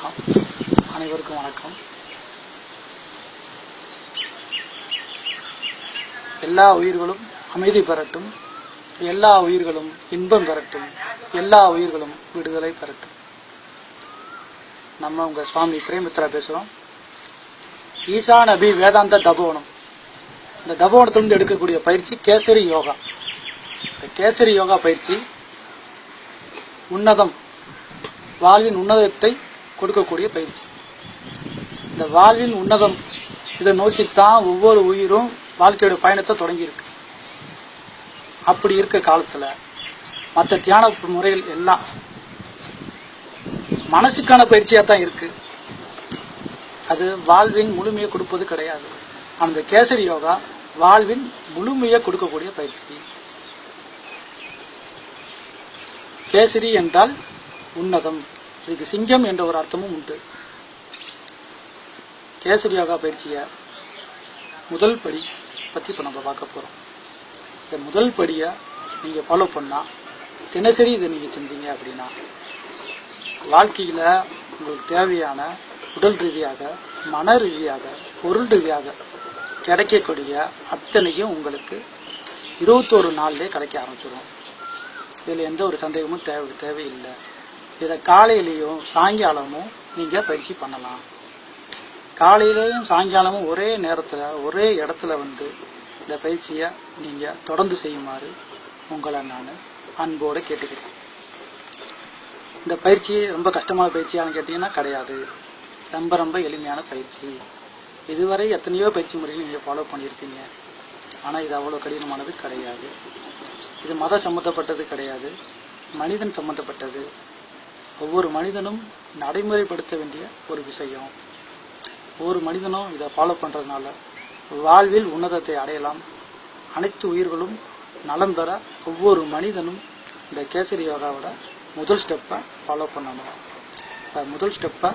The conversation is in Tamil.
வணக்கம். அனைவருக்கும் வணக்கம். எல்லா உயிர்களும் அமைதி பெறட்டும், எல்லா உயிர்களும் இன்பம் பெறட்டும், எல்லா உயிர்களும் விடுதலை பெறட்டும். நம்ம உங்க சுவாமி பிரேமித்ரா பேசுறோம். ஈசான் அபி வேதாந்த தபோவனம். இந்த தபோவனத்திலிருந்து எடுக்கக்கூடிய பயிற்சி கேசரி யோகா. இந்த கேசரி யோகா பயிற்சி உன்னதம், வாழ்வின் உன்னதத்தை கொடுக்கக்கூடிய பயிற்சி. இந்த வாழ்வின் உன்னதம் இதை நோக்கித்தான் ஒவ்வொரு உயிரும் வாழ்க்கையோட பயணத்தை தொடங்கியிருக்கு. அப்படி இருக்க காலத்துல மற்ற தியான முறைகள் எல்லாம் மனசுக்கான பயிற்சியா தான் இருக்கு. அது வாழ்வின் முழுமையை கொடுப்பது கிடையாது. அந்த கேசரி யோகா வாழ்வின் முழுமையை கொடுக்கக்கூடிய பயிற்சி. கேசரி என்றால் உன்னதம். இதுக்கு சிங்கம் என்ற ஒரு அர்த்தமும் உண்டு. கேசரி யோகா பயிற்சிய முதல் படி பத்தி இப்ப நம்ம பார்க்க போறோம். இந்த முதல் படியை நீங்க ஃபாலோ பண்ணா, தினசரி இதை நீங்க செஞ்சீங்க அப்படின்னா வாழ்க்கையில உங்களுக்கு தேவையான உடல் ரீதியாக, மன ரீதியாக, பொருள் ரீதியாக கிடைக்கக்கூடிய அத்தனையும் உங்களுக்கு 21 நாள்லயே கிடைக்க ஆரம்பிச்சிடும். இதுல எந்த ஒரு சந்தேகமும் தேவையில்லை. இதை காலையிலையும் சாயங்காலமும் நீங்க பயிற்சி பண்ணலாம். காலையிலையும் சாயங்காலமும் ஒரே நேரத்துல ஒரே இடத்துல இந்த பயிற்சியை நீங்க தொடர்ந்து செய்யுமாறு உங்களை நான் அன்போடு கேட்டுக்கிறேன். இந்த பயிற்சி ரொம்ப கஷ்டமான பயிற்சியானு கேட்டீங்கன்னா கிடையாது. ரொம்ப ரொம்ப எளிமையான பயிற்சி. இதுவரை எத்தனையோ பயிற்சி முறைகள் நீங்க ஃபாலோ பண்ணியிருப்பீங்க. ஆனா இது அவ்வளவு கடினமானது கிடையாது. இது மத சம்பந்தப்பட்டது கிடையாது, மனிதன் சம்பந்தப்பட்டது. ஒவ்வொரு மனிதனும் நடைமுறைப்படுத்த வேண்டிய ஒரு விஷயம். ஒவ்வொரு மனிதனும் இதை ஃபாலோ பண்றதுனால வாழ்வில் உன்னதத்தை அடையலாம். அனைத்து உயிர்களும் நலம் பெற ஒவ்வொரு மனிதனும் இந்த கேசரி யோகாவோட முதல் ஸ்டெப்பை ஃபாலோ பண்ணணும். முதல் ஸ்டெப்பை